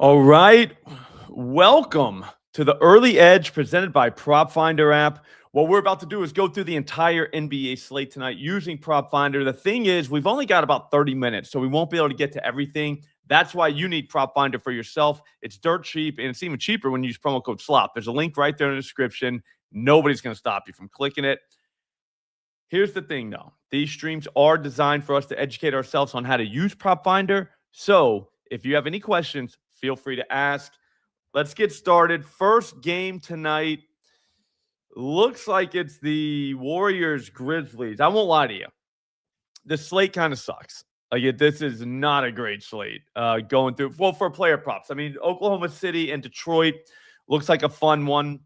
All right. Welcome to the Early Edge presented by Prop Finder app. What we're about to do is go through the entire NBA slate tonight using Prop Finder. The thing is, we've only got about 30 minutes, so we won't be able to get to everything. That's why you need Prop Finder for yourself. It's dirt cheap, and it's even cheaper when you use promo code SLOP. There's a link right there in the description. Nobody's going to stop you from clicking it. Here's the thing, though. These streams are designed for us to educate ourselves on how to use Prop Finder. So if you have any questions, feel free to ask. Let's get started. First game tonight. Looks like it's the Warriors Grizzlies. I won't lie to you. The slate kind of sucks. This is not a great slate going through. Well, for player props. I mean, Oklahoma City and Detroit looks like a fun one.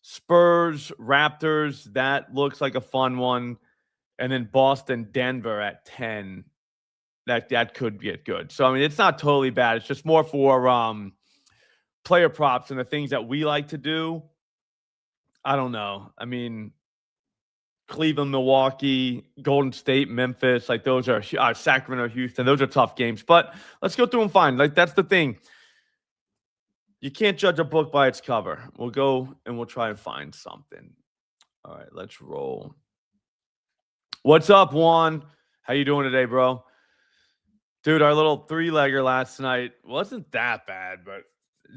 Spurs, Raptors, that looks like a fun one. And then Boston, Denver at 10. That could get good. So, I mean, it's not totally bad. It's just more for player props and the things that we like to do. I don't know. I mean, Cleveland, Milwaukee, Golden State, Memphis, like those are Sacramento, Houston. Those are tough games. But let's go through them fine. Like, that's the thing. You can't judge a book by its cover. We'll go and we'll try and find something. All right, let's roll. What's up, Juan? How you doing today, bro? Dude, our little three-legger last night wasn't that bad, but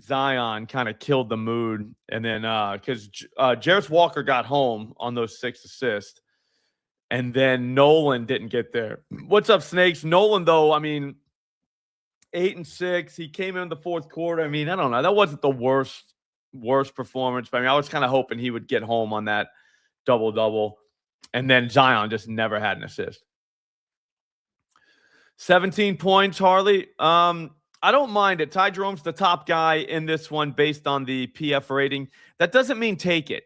Zion kind of killed the mood. And then because Jarris Walker got home on those 6 assists, and then Nolan didn't get there. What's up, Snakes? Nolan, though, I mean, 8 and 6. He came in the fourth quarter. I mean, I don't know. That wasn't the worst performance. But I mean, I was kind of hoping he would get home on that double-double. And then Zion just never had an assist. 17 points, Harley. I don't mind it. Ty Jerome's the top guy in this one based on the PF rating. That doesn't mean take it.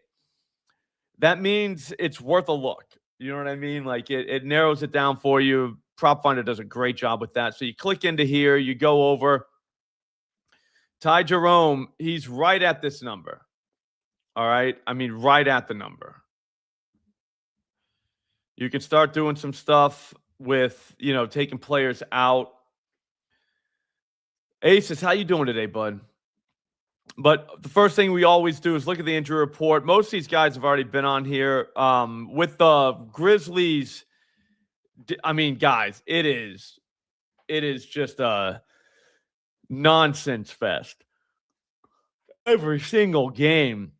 That means it's worth a look. You know what I mean? Like it narrows it down for you. Prop Finder does a great job with that. So you click into here, you go over. Ty Jerome, he's right at this number. All right? I mean, right at the number. You can start doing some stuff with, taking players out. Aces, how you doing today, bud? But the first thing we always do is look at the injury report. Most of these guys have already been on here. With the Grizzlies, I mean, guys, it is just a nonsense fest. Every single game.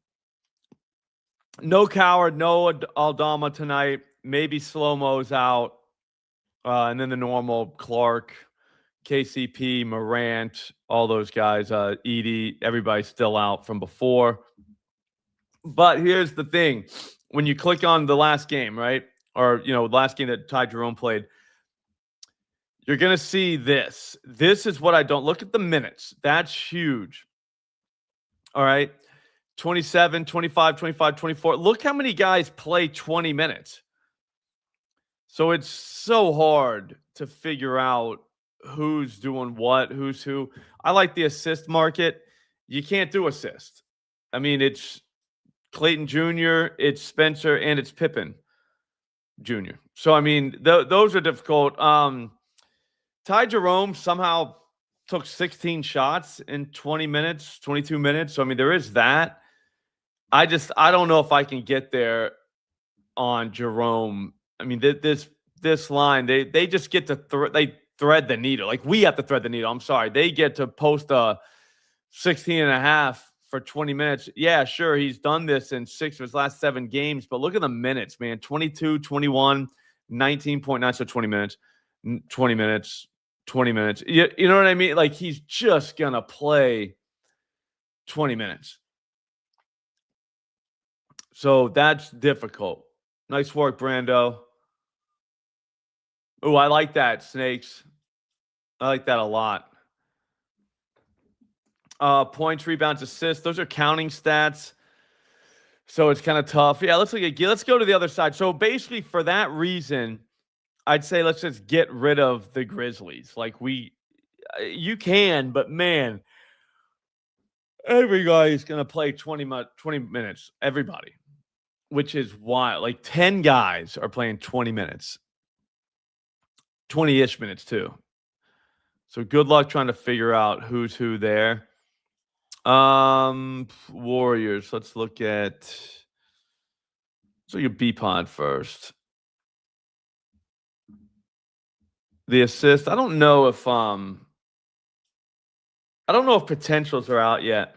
No Coward, no Aldama tonight. Maybe Slow-Mo's out. And then the normal Clark, KCP, Morant, all those guys, Edie, everybody's still out from before. But here's the thing. When you click on the last game, right? Or, last game that Ty Jerome played, you're going to see this. This is what I don't. Look at the minutes. That's huge. All right. 27, 25, 25, 24. Look how many guys play 20 minutes. So it's so hard to figure out who's doing what, who's who. I like the assist market. You can't do assist. I mean, it's Clayton Jr., it's Spencer, and it's Pippen Jr. So, I mean, those are difficult. Ty Jerome somehow took 16 shots in 20 minutes, 22 minutes. So, I mean, there is that. I don't know if I can get there on Jerome. I mean, this line, they just get to thread the needle. Like, we have to thread the needle. I'm sorry. They get to post a 16 and a half for 20 minutes. Yeah, sure. He's done this in 6 of his last 7 games, but look at the minutes, man. 22, 21, 19.9. So 20 minutes, 20 minutes, 20 minutes. You know what I mean? Like, he's just going to play 20 minutes. So that's difficult. Nice work, Brando. Oh, I like that, Snakes. I like that a lot. Points, rebounds, assists. Those are counting stats. So it's kind of tough. Yeah, let's go to the other side. So basically, for that reason, I'd say let's just get rid of the Grizzlies. Like, you can, but man, every guy is going to play 20 minutes. Everybody. Which is wild. Like 10 guys are playing 20 minutes. 20-ish minutes too. So good luck trying to figure out who's who there. Warriors. Let's look at B-Pod first. The assist. I don't know if potentials are out yet.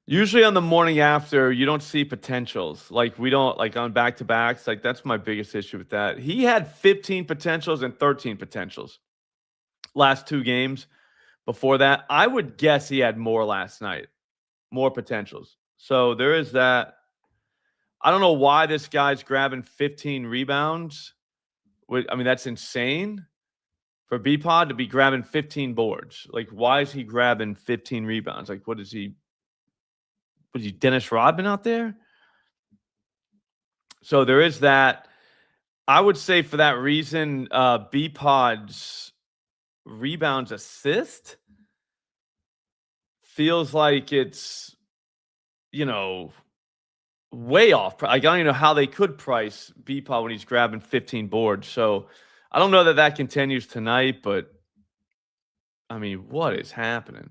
Usually on the morning after, you don't see potentials. Like we don't like on back-to-backs. Like that's my biggest issue with that. He had 15 potentials and 13 potentials last 2 games. Before that, I would guess he had more last night, more potentials. So there is that. I don't know why this guy's grabbing 15 rebounds. I mean, that's insane for B-Pod to be grabbing 15 boards. Like, why is he grabbing 15 rebounds? Like, what is he? Was he Dennis Rodman out there? So there is that. I would say for that reason, B-Pod's rebounds assist feels like it's, way off. I don't even know how they could price B-Pod when he's grabbing 15 boards. So I don't know that continues tonight, but I mean, what is happening?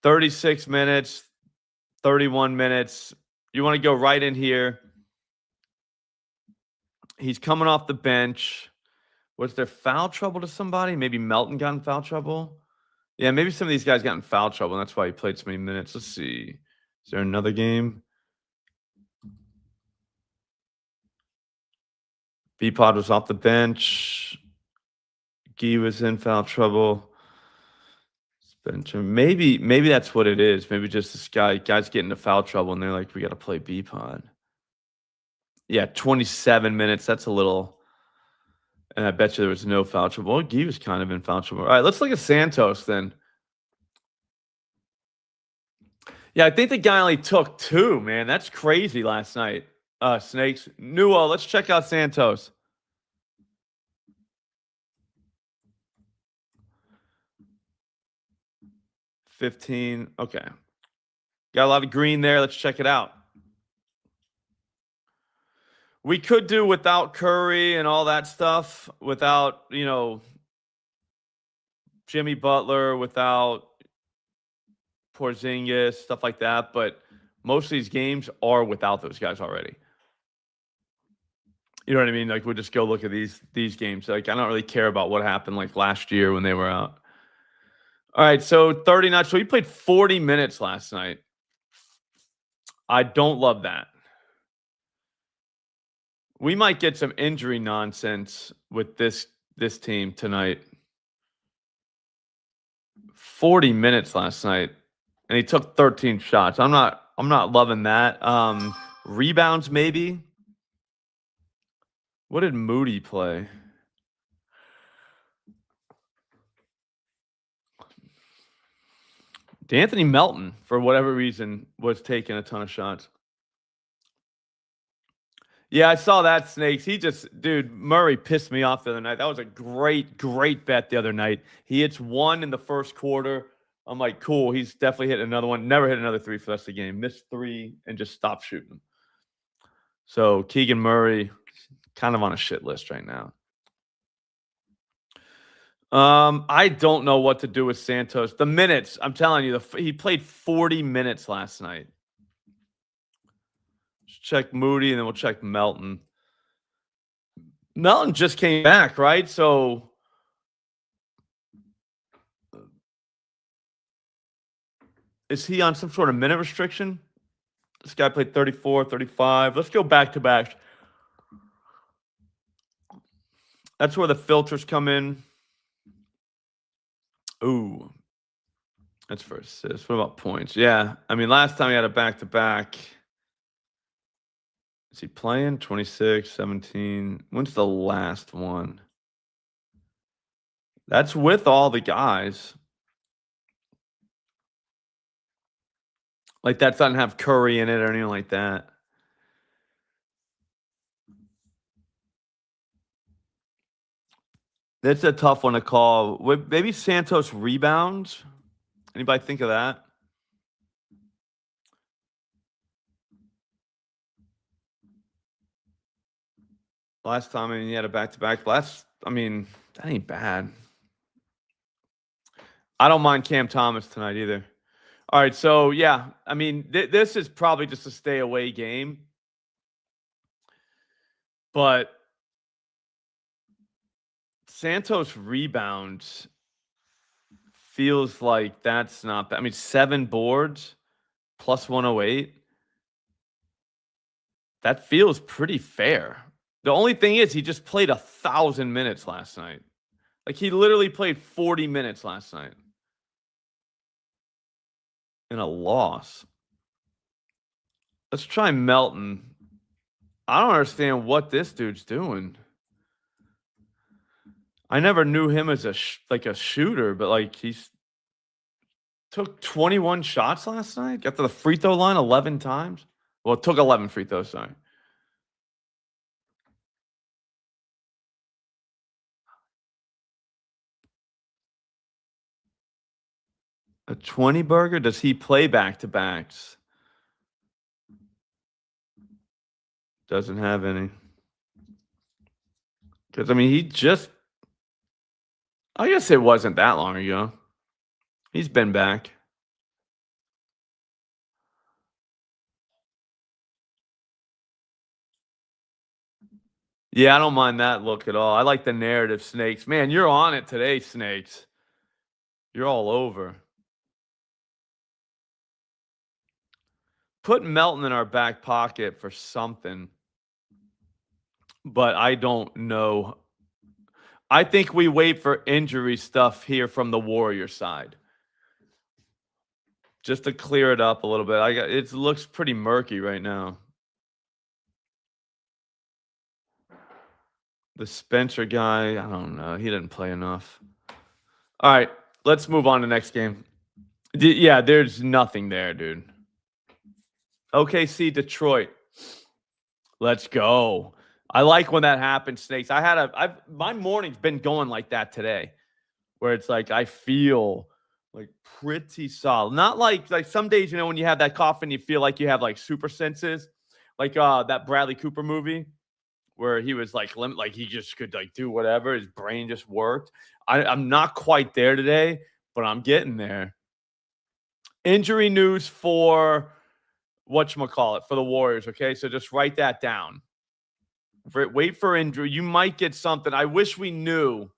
36 minutes, 31 minutes. You want to go right in here. He's coming off the bench. Was there foul trouble to somebody? Maybe Melton got in foul trouble. Yeah, maybe some of these guys got in foul trouble, and that's why he played so many minutes. Let's see. Is there another game? B-Pod was off the bench. Gee was in foul trouble. Maybe that's what it is. Maybe just this guys get into foul trouble, and they're like, we got to play B-Pod. Yeah, 27 minutes. That's a little. And I bet you there was no foul trouble. Well, Gee was kind of in foul trouble. All right, let's look at Santos then. Yeah, I think the guy only took 2, man. That's crazy last night. Snakes. Newell, let's check out Santos. $15. Okay. Got a lot of green there. Let's check it out. We could do without Curry and all that stuff, without, Jimmy Butler, without Porzingis, stuff like that. But most of these games are without those guys already. You know what I mean? Like, we'll just go look at these games. Like, I don't really care about what happened like last year when they were out. All right, so 39. So he played 40 minutes last night. I don't love that. We might get some injury nonsense with this team tonight. 40 minutes last night, and he took 13 shots. I'm not loving that. Rebounds maybe. What did Moody play? D'Anthony Melton, for whatever reason, was taking a ton of shots. Yeah, I saw that, Snakes. Dude, Murray pissed me off the other night. That was a great, great bet the other night. He hits 1 in the first quarter. I'm like, cool. He's definitely hitting another one. Never hit another 3 for the rest of the game. Missed 3 and just stopped shooting. So Keegan Murray, kind of on a shit list right now. I don't know what to do with Santos. The minutes, I'm telling you, he played 40 minutes last night. Let's check Moody, and then we'll check Melton. Melton just came back, right? So is he on some sort of minute restriction? This guy played 34, 35. Let's go back to back. That's where the filters come in. Ooh. That's for assists. What about points? Yeah. I mean, last time he had a back-to-back. Is he playing? 26, 17. When's the last one? That's with all the guys. Like, that doesn't have Curry in it or anything like that. That's a tough one to call. Maybe Santos rebounds. Anybody think of that? Last time, he had a back-to-back. That ain't bad. I don't mind Cam Thomas tonight either. All right, so yeah, I mean, this is probably just a stay away game, but Santos rebounds feels like that's not bad. I mean, 7 boards plus 108. That feels pretty fair. The only thing is he just played 1,000 minutes last night. Like he literally played 40 minutes last night in a loss. Let's try Melton. I don't understand what this dude's doing. I never knew him as a shooter, but like he's took 21 shots last night. Got to the free throw line 11 times. Well, it took 11 free throws, sorry. A 20 burger? Does he play back-to-backs? Doesn't have any. Because, I mean, he just... I guess it wasn't that long ago. He's been back. Yeah, I don't mind that look at all. I like the narrative, Snakes. Man, you're on it today, Snakes. You're all over. Put Melton in our back pocket for something. But I don't know. I think we wait for injury stuff here from the Warrior side. Just to clear it up a little bit. It looks pretty murky right now. The Spencer guy, I don't know. He didn't play enough. All right, let's move on to the next game. Yeah, there's nothing there, dude. OKC Detroit. Let's go. I like when that happens, Snakes. My morning's been going like that today, where it's like I feel like pretty solid. Not like some days, you know, when you have that cough and you feel like you have like super senses, like that Bradley Cooper movie where he was like he just could like do whatever. His brain just worked. I'm not quite there today, but I'm getting there. Injury news for whatchamacallit, for the Warriors, okay? So just write that down. Wait for injury. You might get something. I wish we knew.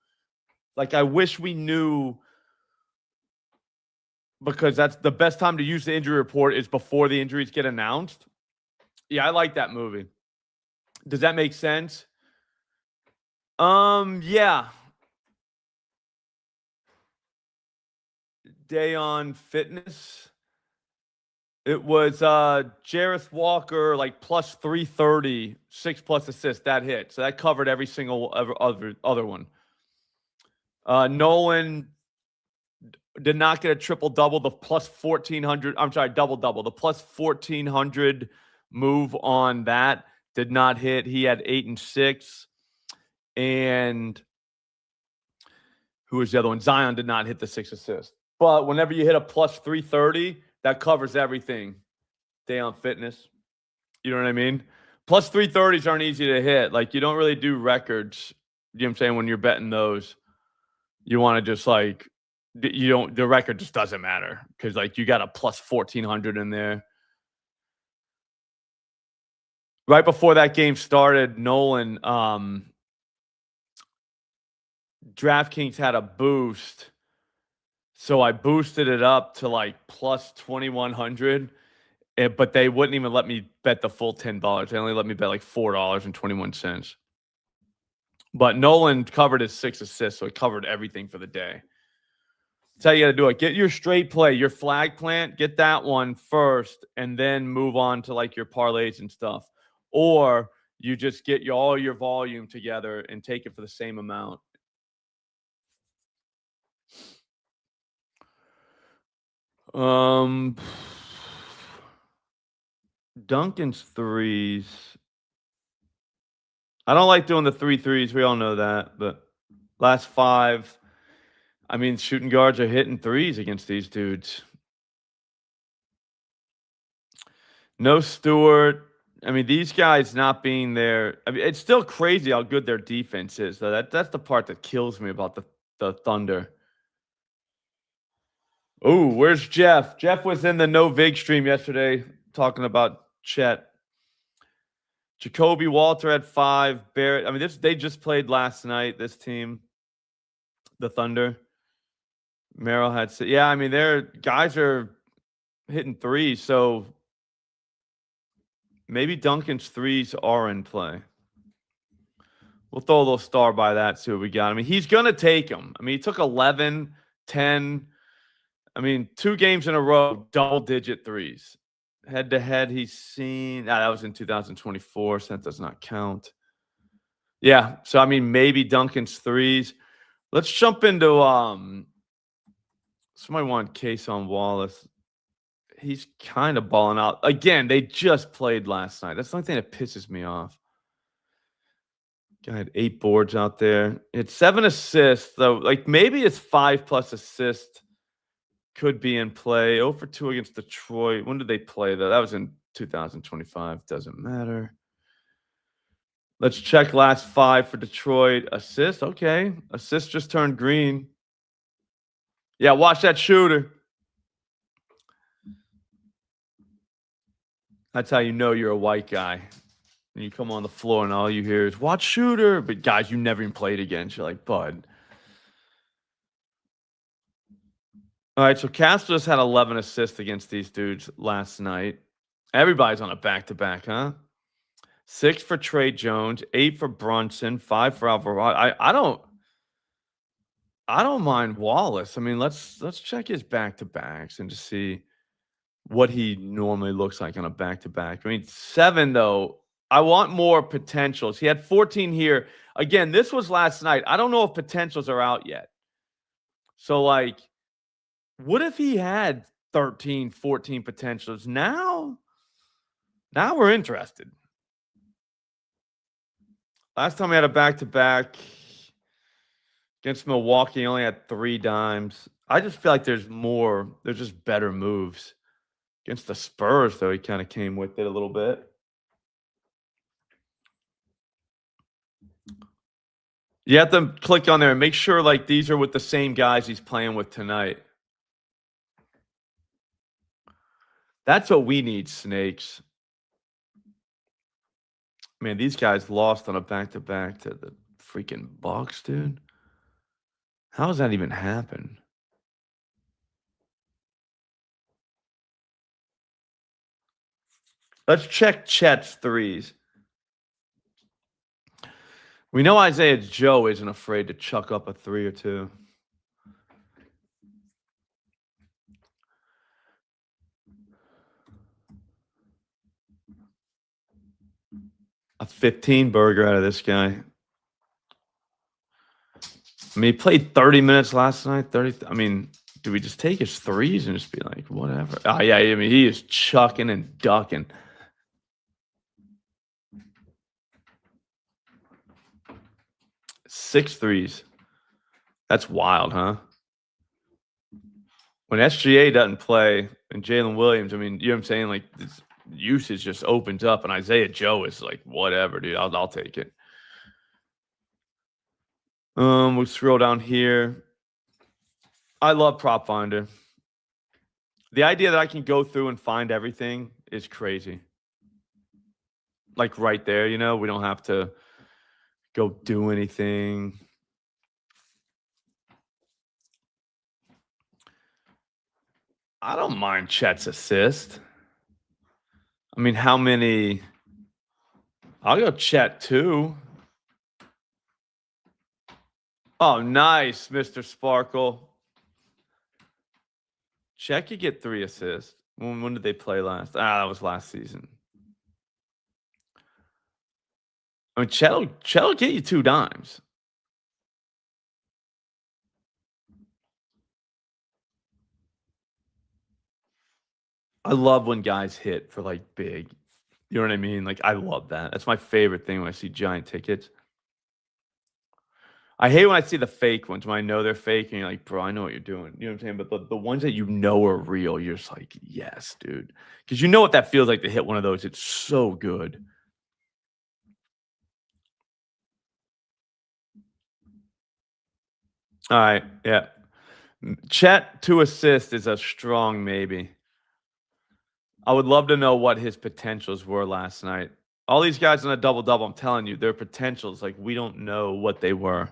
Like, I wish we knew, because that's the best time to use the injury report is before the injuries get announced. Yeah, I like that movie. Does that make sense? Yeah. Day on Fitness. It was Jareth Walker, like plus 330, 6+ assists. That hit. So that covered every single other one. Nolan did not get a triple-double. The plus 1,400. I'm sorry, double-double. The plus 1,400 move on that did not hit. He had 8 and 6. And who was the other one? Zion did not hit the 6 assists. But whenever you hit a plus 330, that covers everything. Day on Fitness. You know what I mean? Plus 330s aren't easy to hit. Like, you don't really do records. You know what I'm saying? When you're betting those, you want to just like, the record just doesn't matter because like you got a plus 1,400 in there. Right before that game started, Nolan, DraftKings had a boost. So I boosted it up to like plus 2,100, but they wouldn't even let me bet the full $10. They only let me bet like $4.21. But Nolan covered his 6 assists, so it covered everything for the day. That's how you got to do it. Get your straight play, your flag plant, get that one first, and then move on to like your parlays and stuff. Or you just get all your volume together and take it for the same amount. Duncan's threes. I don't like doing the 3 threes. We all know that. But last 5, I mean, shooting guards are hitting threes against these dudes. No Stewart. I mean, these guys not being there. I mean, it's still crazy how good their defense is. So that's the part that kills me about the Thunder. Oh, where's Jeff? Jeff was in the No Vig stream yesterday talking about Chet. Jacoby Walter at 5. Barrett. I mean, they just played last night. This team, the Thunder. Merrill had. Yeah, I mean, their guys are hitting threes. So maybe Duncan's threes are in play. We'll throw a little star by that, see what we got. I mean, he's going to take them. I mean, he took 11, 10. I mean, 2 games in a row, double-digit threes. Head-to-head, he's seen. That was in 2024, so that does not count. Yeah, so, I mean, maybe Duncan's threes. Let's jump into somebody want Cason Wallace. He's kind of balling out. Again, they just played last night. That's the only thing that pisses me off. Guy had 8 boards out there. It's 7 assists, though. Like, maybe it's 5+ assists could be in play. 0 for 2 against Detroit. When did they play, though? That was in 2025. Doesn't matter. Let's check last 5 for Detroit. Assist, okay. Assist just turned green. Yeah, watch that shooter. That's how you know you're a white guy. And you come on the floor and all you hear is, watch shooter. But guys you never even played against. You're like, bud. All right, so Castles had 11 assists against these dudes last night. Everybody's on a back-to-back, huh? 6 for Trey Jones, 8 for Brunson, 5 for Alvarado. I don't mind Wallace. I mean, let's check his back-to-backs and just see what he normally looks like on a back-to-back. I mean, 7, though. I want more potentials. He had 14 here. Again, this was last night. I don't know if potentials are out yet. So, like, what if he had 13, 14 potentials? Now we're interested. Last time we had a back-to-back against Milwaukee, he only had 3 dimes. I just feel like there's more. There's just better moves. Against the Spurs, though, he kind of came with it a little bit. You have to click on there and make sure, like, these are with the same guys he's playing with tonight. That's what we need, Snakes. Man, these guys lost on a back-to-back to the freaking Bucks, dude. How does that even happen? Let's check Chet's threes. We know Isaiah Joe isn't afraid to chuck up a 3 or 2. A 15 burger out of this guy. I mean, he played 30 minutes last night. 30. I mean, do we just take his threes and just be like, whatever? Oh, yeah. I mean, he is chucking and ducking. Six threes. That's wild, huh? When SGA doesn't play and Jalen Williams, I mean, you know what I'm saying? Like, this usage just opens up, and Isaiah Joe is like, whatever, dude. I'll take it. We'll scroll down here. I love Prop Finder. The idea that I can go through and find everything is crazy. Like right there, you know, we don't have to go do anything. I don't mind Chet's assist. I mean, how many? I'll go Chet 2. Oh, nice, Mr. Sparkle. Chet could get 3 assists. When did they play last? That was last season. I mean, Chet will get you 2 dimes. I love when guys hit for, like, big. You know what I mean? Like, I love that. That's my favorite thing when I see giant tickets. I hate when I see the fake ones when I know they're fake and you're like, bro, I know what you're doing. You know what I'm saying? But the ones that you know are real, you're just like, yes, dude. Because you know what that feels like to hit one of those. It's so good. All right. Yeah. Chet to assist is a strong maybe. I would love to know what his potentials were last night. All these guys on a double double, I'm telling you, their potentials, like we don't know what they were.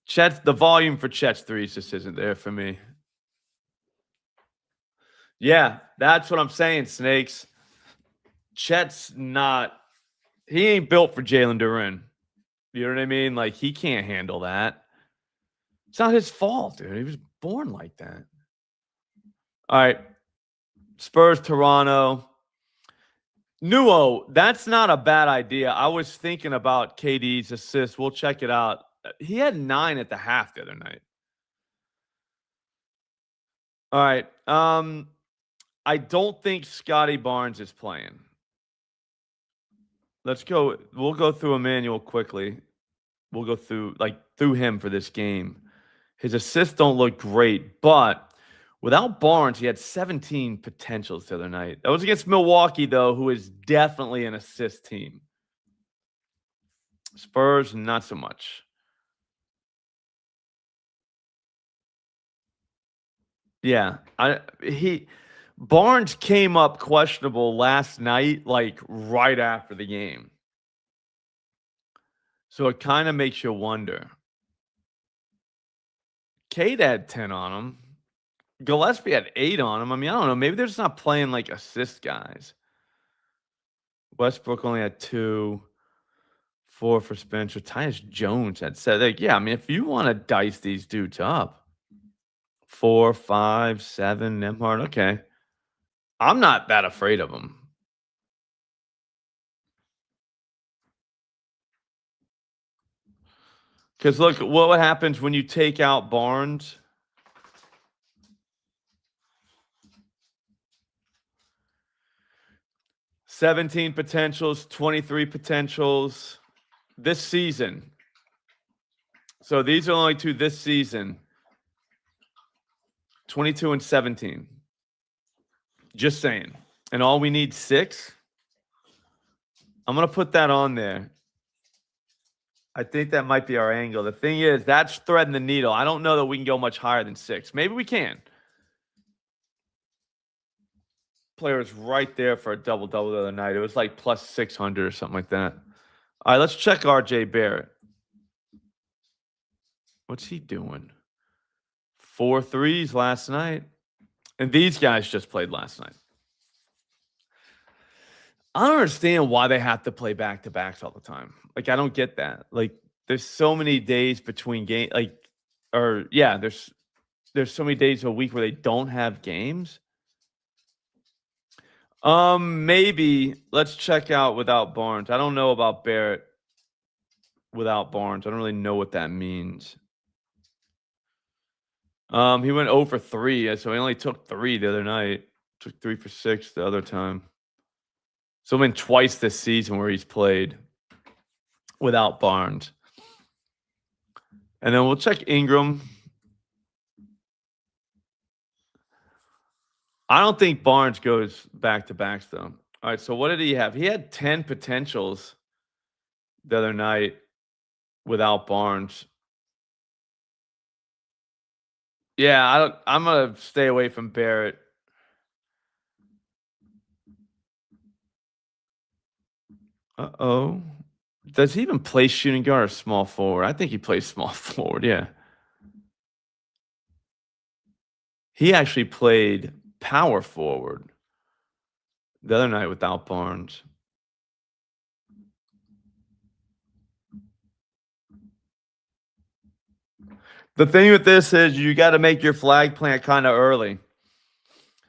Chet's the volume for Chet's threes just isn't there for me. Yeah, that's what I'm saying, Snakes. Chet's not. He ain't built for Jalen Duren. You know what I mean? Like he can't handle that. It's not his fault, dude. He was born like that. All right, Spurs, Toronto. Nuo, that's not a bad idea. I was thinking about KD's assist. We'll check it out. He had 9 at the half the other night. All right. I don't think Scotty Barnes is playing. Let's go. We'll go through Emmanuel quickly. We'll go through him for this game. His assists don't look great, but without Barnes, he had 17 potentials the other night. That was against Milwaukee, though, who is definitely an assist team. Spurs, not so much. Yeah, Barnes came up questionable last night, like right after the game. So it kind of makes you wonder. Cade had 10 on him. Gillespie had 8 on him. I mean, I don't know. Maybe they're just not playing like assist guys. Westbrook only had 2. 4 for Spencer. Tyus Jones had said, like, yeah, I mean, if you want to dice these dudes up, 4, 5, 7, Nemhard, okay. I'm not that afraid of them. Because look, what happens when you take out Barnes? $17 potentials, 23 potentials this season. So these are only 2 this season. 22 and 17. Just saying. And all we need 6. I'm going to put that on there. I think that might be our angle. The thing is, that's threading the needle. I don't know that we can go much higher than 6. Maybe we can. Player was right there for a double-double the other night. It was like plus 600 or something like that. All right, let's check R.J. Barrett. What's he doing? 4 threes last night. And these guys just played last night. I don't understand why they have to play back-to-backs all the time. Like, I don't get that. Like, there's so many days between games. There's so many days a week where they don't have games. Maybe. Let's check out without Barnes. I don't know about Barrett without Barnes. I don't really know what that means. He went 0 for 3, so he only took 3 the other night. Took 3 for 6 the other time. So been twice this season where he's played without Barnes. And then we'll check Ingram. I don't think Barnes goes back-to-backs, though. All right, so what did he have? He had 10 potentials the other night without Barnes. Yeah, I'm going to stay away from Barrett. Uh-oh. Does he even play shooting guard or small forward? I think he plays small forward, yeah. He actually played power forward the other night without Barnes. The thing with this is you got to make your flag plant kind of early.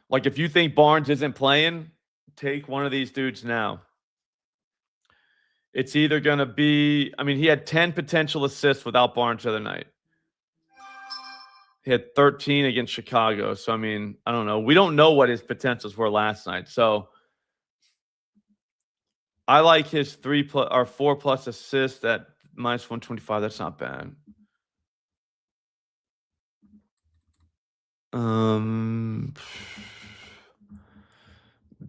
Like if you think Barnes isn't playing, take one of these dudes now. It's either going to be, I mean, he had 10 potential assists without Barnes the other night. He had 13 against Chicago. So, I mean, I don't know. We don't know what his potentials were last night. So, I like his 4+ assists at minus 125. That's not bad.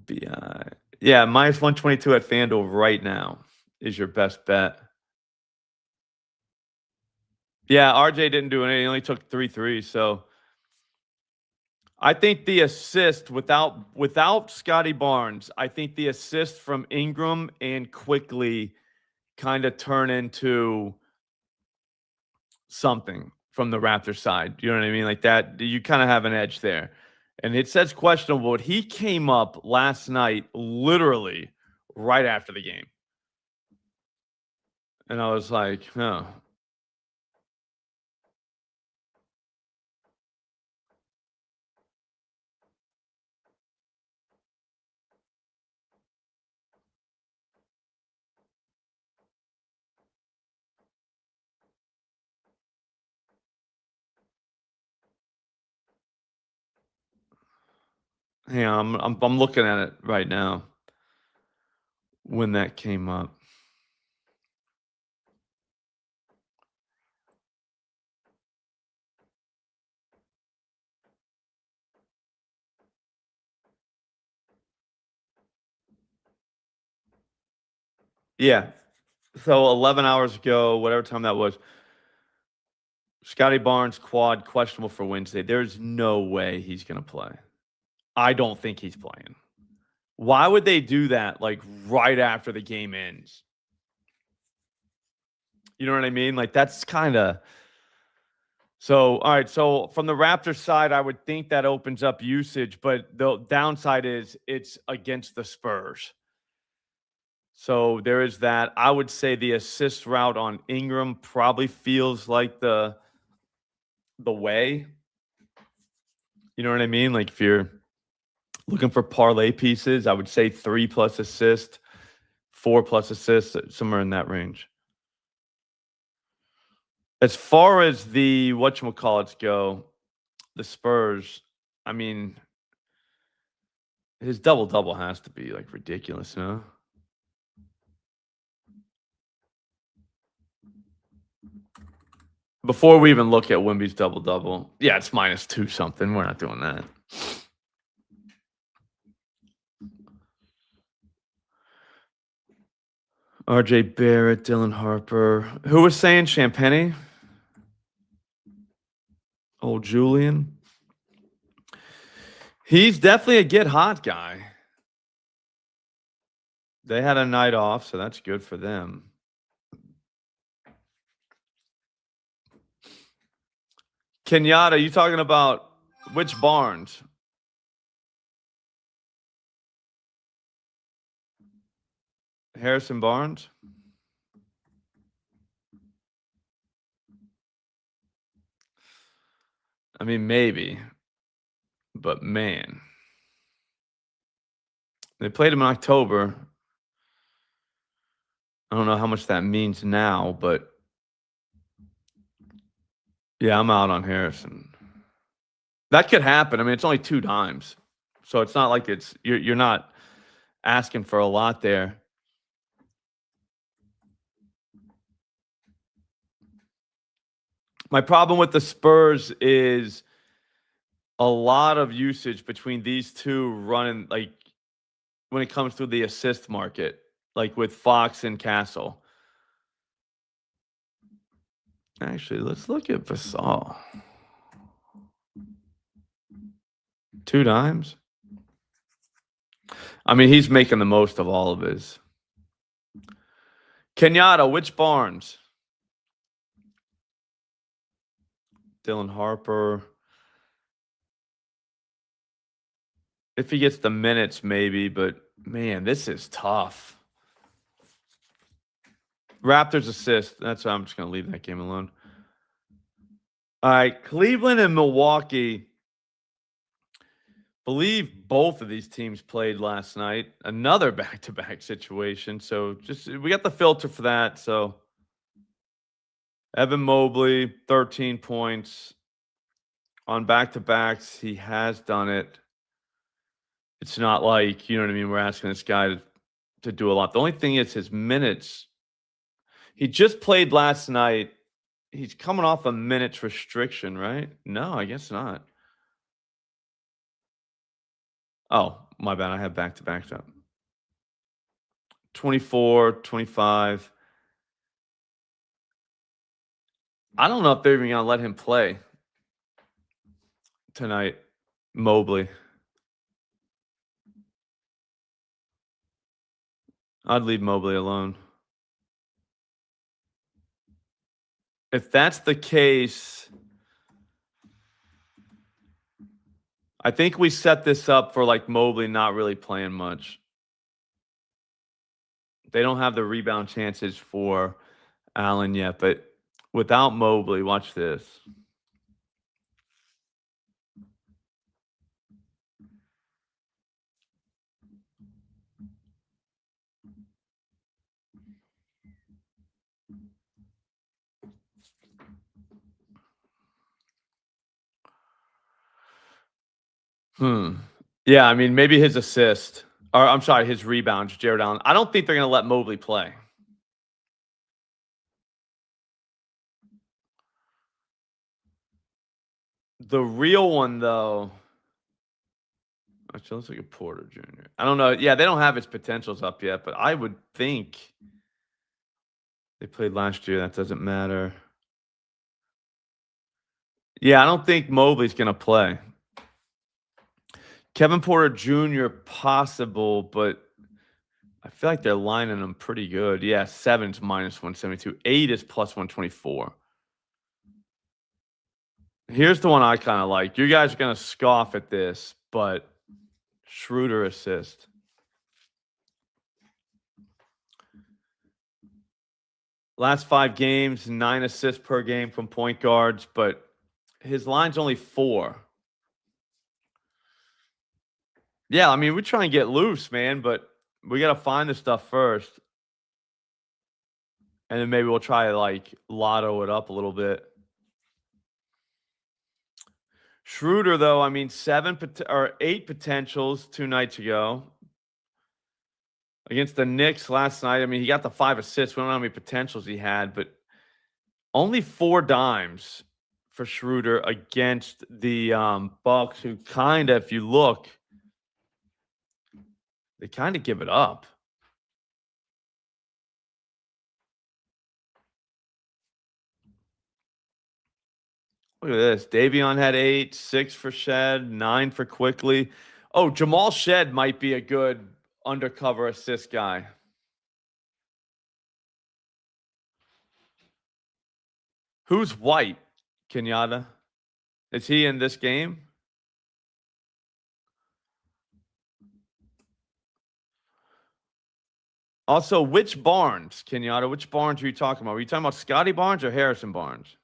BI. Yeah, minus 122 at FanDuel right now is your best bet. Yeah, RJ didn't do anything. He only took 3 threes. So I think the assist without Scotty Barnes, I think the assist from Ingram and Quickly kind of turn into something from the Raptors side. You know what I mean? Like that, you kind of have an edge there. And it says questionable, but he came up last night literally right after the game. And I was like, huh. Yeah, I'm looking at it right now when that came up. Yeah. So 11 hours ago, whatever time that was, Scotty Barnes quad questionable for Wednesday. There's no way he's going to play. I don't think he's playing. Why would they do that like right after the game ends? You know what I mean? Like that's kind of so. All right. So from the Raptors side, I would think that opens up usage, but the downside is it's against the Spurs. So there is that. I would say the assist route on Ingram probably feels like the way. You know what I mean? Like if you're looking for parlay pieces, I would say 3+ assist, 4+ assists, somewhere in that range. As far as the whatchamacallits go, the Spurs, I mean, his double-double has to be like ridiculous, huh? Before we even look at Wemby's double-double, yeah, it's -2 something. We're not doing that. RJ Barrett, Dylan Harper. Who was saying Champagne? Old Julian. He's definitely a get hot guy. They had a night off, so that's good for them. Kenyatta, you talking about which Barnes? Harrison Barnes? I mean, maybe. But man. They played him in October. I don't know how much that means now, but yeah, I'm out on Harrison. That could happen. I mean, it's only 2 dimes. So it's not like it's you're not asking for a lot there. My problem with the Spurs is a lot of usage between these two running, like when it comes to the assist market, like with Fox and Castle. Actually, let's look at Vassal. 2 dimes. I mean, he's making the most of all of his. Kenyatta, which Barnes? Dylan Harper. If he gets the minutes, maybe, but man, this is tough. Raptors assist. That's why I'm just going to leave that game alone. All right, Cleveland and Milwaukee. Believe both of these teams played last night. Another back-to-back situation. So just we got the filter for that. So Evan Mobley, 13 points on back-to-backs. He has done it. It's not like, you know what I mean, we're asking this guy to do a lot. The only thing is his minutes. He just played last night. He's coming off a minutes restriction, right? No, I guess not. Oh, my bad. I have back-to-backs up. 24, 25. I don't know if they're even gonna let him play tonight. Mobley. I'd leave Mobley alone. If that's the case, I think we set this up for like Mobley not really playing much. They don't have the rebound chances for Allen yet, but without Mobley, watch this. Yeah, I mean, maybe his assist, or I'm sorry, his rebounds, Jared Allen. I don't think they're going to let Mobley play. The real one, though, actually, looks like a Porter Jr. I don't know. Yeah, they don't have his potentials up yet, but I would think they played last year. That doesn't matter. Yeah, I don't think Mobley's going to play. Kevin Porter Jr. possible, but I feel like they're lining him pretty good. Yeah, 7's minus 172. 8 is plus 124. Here's the one I kind of like. You guys are going to scoff at this, but Schroeder assist. Last 5 games, 9 assists per game from point guards, but his line's only 4. Yeah, I mean, we try and get loose, man, but we got to find the stuff first. And then maybe we'll try to like lotto it up a little bit. Schroeder, though, I mean, 8 potentials 2 nights ago. Against the Knicks last night, I mean, he got the 5 assists. We don't know how many potentials he had, but only 4 dimes for Schroeder against the Bucks, who kind of, if you look, they kind of give it up. Look at this. Davion had 8, 6 for Shed, 9 for Quickly. Oh, Jamal Shed might be a good undercover assist guy. Who's White, Kenyatta? Is he in this game? Also, which Barnes, Kenyatta? Which Barnes are you talking about? Were you talking about Scotty Barnes or Harrison Barnes?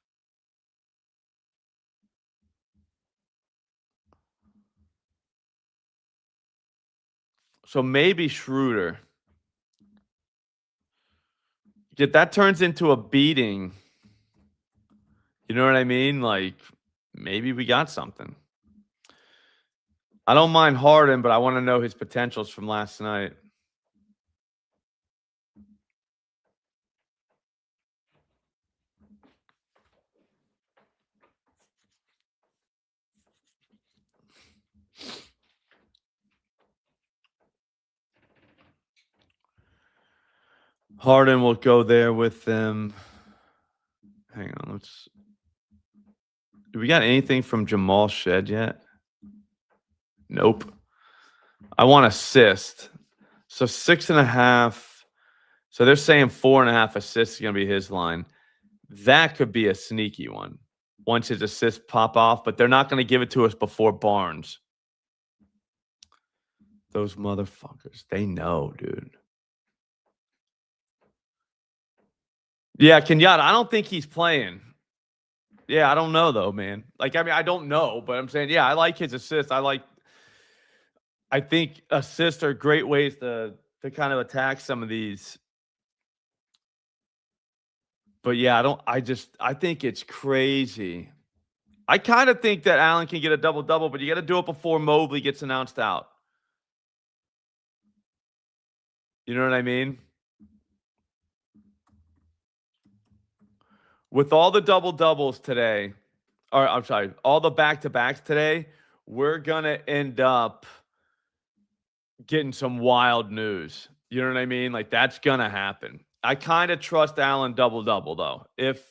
So maybe Schroeder. If that turns into a beating, you know what I mean? Like, maybe we got something. I don't mind Harden, but I want to know his potentials from last night. Harden will go there with them. Hang on, let's. Do we got anything from Jamal Shed yet? Nope. I want assist. So 6.5. So they're saying 4.5 assists is going to be his line. That could be a sneaky one once his assists pop off, but they're not going to give it to us before Barnes. Those motherfuckers, they know, dude. Yeah, Kenyatta, I don't think he's playing. Yeah, I don't know though, man. Like, I mean, I don't know, but I'm saying, yeah, I like his assists. I think assists are great ways to kind of attack some of these. But yeah, I think it's crazy. I kind of think that Allen can get a double-double, but you got to do it before Mobley gets announced out. You know what I mean? with all the double doubles today, or I'm sorry, all the back to backs today, we're gonna end up getting some wild news. You know what I mean? Like that's gonna happen. I kind of trust Allen double double though. If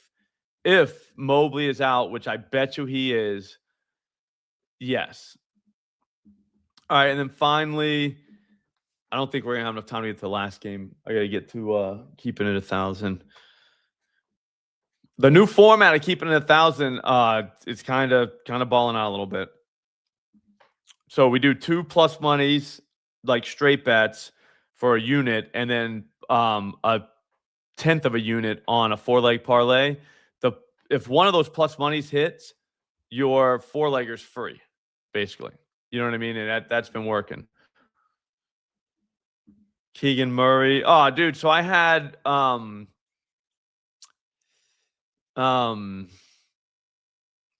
Mobley is out, which I bet you he is, yes. All right, and then finally, I don't think we're gonna have enough time to get to the last game. I gotta get to keeping it 1,000. The new format of keeping it 1,000, it's kind of balling out a little bit. So we do 2 plus monies, like straight bets for a unit, and then a tenth of a unit on a 4-leg parlay. If one of those plus monies hits, your 4-legger's free, basically. You know what I mean? And that's been working. Keegan Murray. Oh, dude. So I had Aneka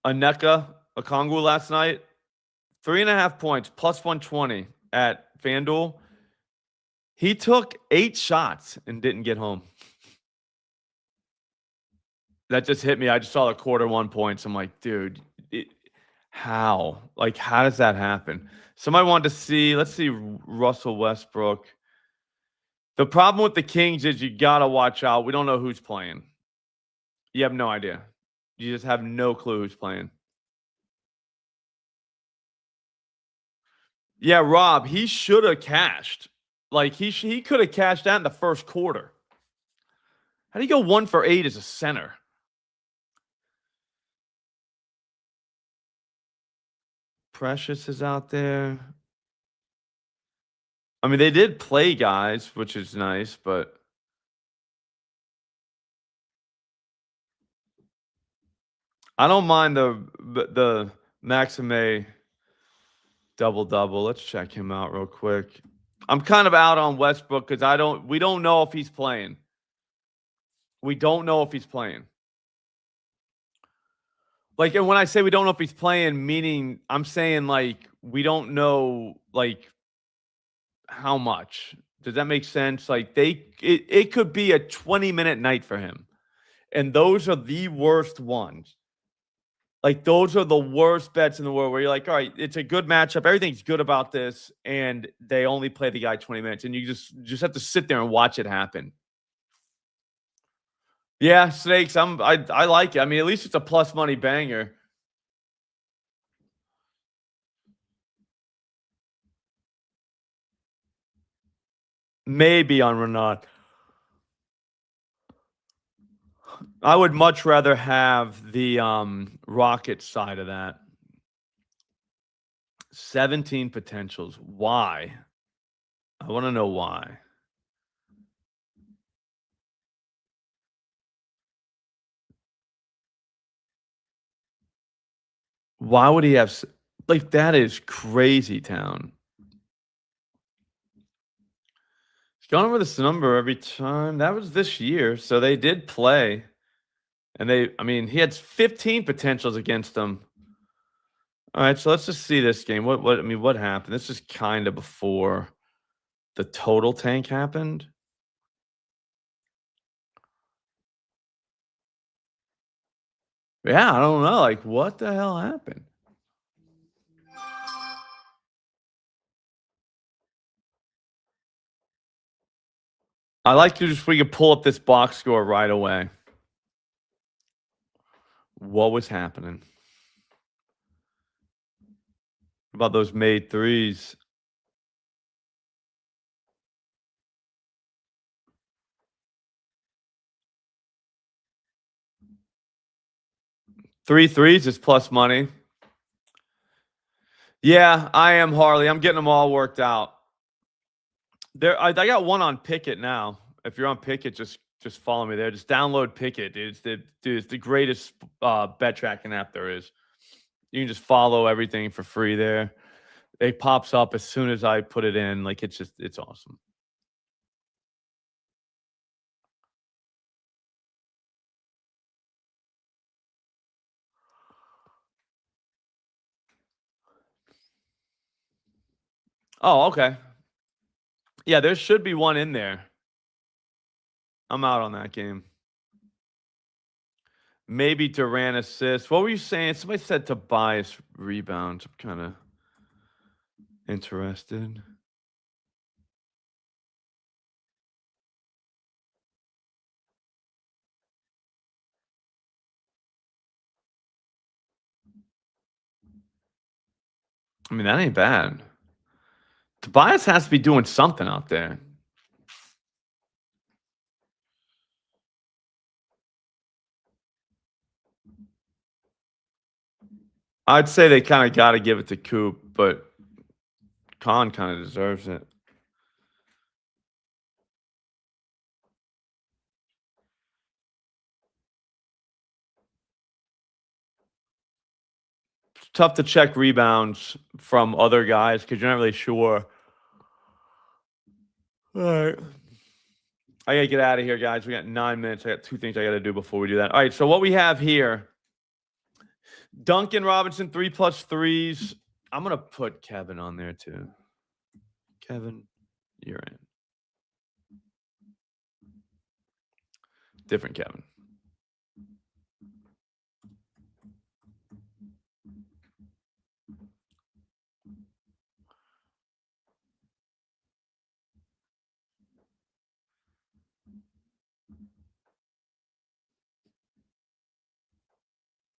Okongwu last night. 3.5 points, plus 120 at FanDuel. He took 8 shots and didn't get home. That just hit me. I just saw the quarter 1 points. I'm like, dude, how? Like, how does that happen? Somebody wanted to see, let's see, Russell Westbrook. The problem with the Kings is you got to watch out. We don't know who's playing. You have no idea. You just have no clue who's playing. Yeah, Rob, he should have cashed. Like, he could have cashed out in the first quarter. How do you go 1 for 8 as a center? Precious is out there. I mean, they did play guys, which is nice, but I don't mind the Maxime double-double. Let's check him out real quick. I'm kind of out on Westbrook because we don't know if he's playing. We don't know if he's playing. Like, and when I say we don't know if he's playing, meaning I'm saying like we don't know like how much. Does that make sense? Like it could be a 20-minute night for him. And those are the worst ones. Like those are the worst bets in the world where you're like, all right, it's a good matchup. Everything's good about this. And they only play the guy 20 minutes. And you just have to sit there and watch it happen. Yeah, snakes. I like it. I mean, at least it's a plus money banger. Maybe on Renat. I would much rather have the Rocket side of that. 17 potentials. Why? I want to know why. Why would he have like that is crazy town. He's gone over this number every time. That was this year, so they did play. And I mean, he had 15 potentials against them. All right, so let's just see this game. What happened? This is kind of before the total tank happened. Yeah, I don't know. Like, what the hell happened? I like to we could pull up this box score right away. What was happening? About those made threes? Three threes is plus money. Yeah, I am Harley. I'm getting them all worked out. I got one on Pickett now. If you're on Pickett, just follow me there. Just download Pickett. It's the greatest bet tracking app there is. You can just follow everything for free there. It pops up as soon as I put it in. Like it's awesome. Oh, okay. Yeah, there should be one in there. I'm out on that game. Maybe Durant assists. What were you saying? Somebody said Tobias rebounds. I'm kind of interested. I mean, that ain't bad. Tobias has to be doing something out there. I'd say they kind of got to give it to Coop, but Khan kind of deserves it. It's tough to check rebounds from other guys because you're not really sure. All right. I got to get out of here, guys. We got 9 minutes. I got 2 things I got to do before we do that. All right. So what we have here, Duncan Robinson, 3+ threes. I'm going to put Kevin on there too. Kevin, you're in. Different Kevin.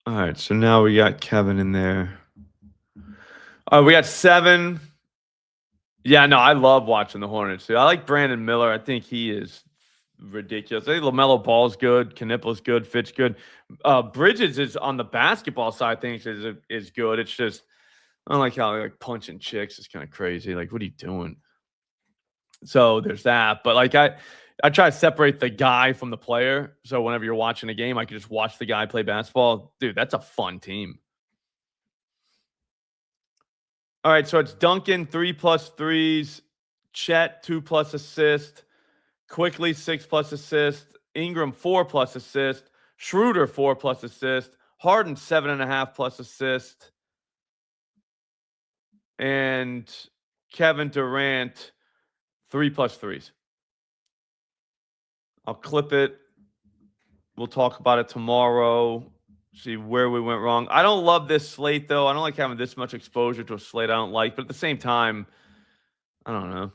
All right, so now we got Kevin in there. We got 7. Yeah, no, I love watching the Hornets too. I like Brandon Miller. I think he is ridiculous. I think LaMelo Ball's good. Knipple's good. Fitz good. Bridges is on the basketball side. Things is good. It's just I don't like how like punching chicks is kind of crazy. Like, what are you doing? So there's that. But like I try to separate the guy from the player. So whenever you're watching a game, I can just watch the guy play basketball. Dude, that's a fun team. All right, so it's Duncan, 3+ threes. Chet, 2+ assists. Quickly, 6+ assists. Ingram, 4+ assists. Schroeder, 4+ assists. Harden, 7.5+ assists. And Kevin Durant, 3+ threes. I'll clip it. We'll talk about it tomorrow. See where we went wrong. I don't love this slate, though. I don't like having this much exposure to a slate I don't like. But at the same time, I don't know.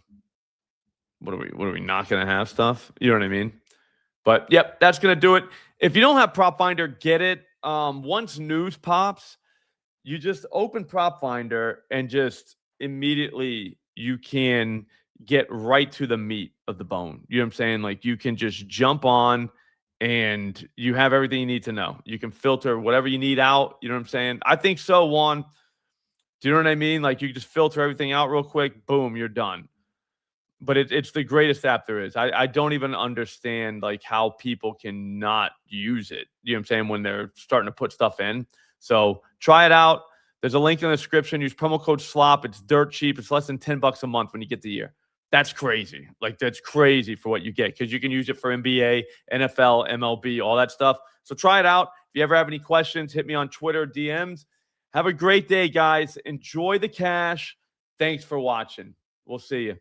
What are we not going to have stuff? You know what I mean? But, yep, that's going to do it. If you don't have Prop Finder, get it. Once news pops, you just open Prop Finder and just immediately you can get right to the meat of the bone. You know what I'm saying? Like you can just jump on and you have everything you need to know. You can filter whatever you need out. You know what I'm saying? I think so, Juan. Do you know what I mean? Like you can just filter everything out real quick. Boom, you're done. But it's the greatest app there is. I don't even understand like how people can not use it. You know what I'm saying? When they're starting to put stuff in. So try it out. There's a link in the description. Use promo code SLOP. It's dirt cheap. It's less than $10 a month when you get the year. That's crazy. Like that's crazy for what you get because you can use it for NBA, NFL, MLB, all that stuff. So try it out. If you ever have any questions, hit me on Twitter, DMs. Have a great day, guys. Enjoy the cash. Thanks for watching. We'll see you.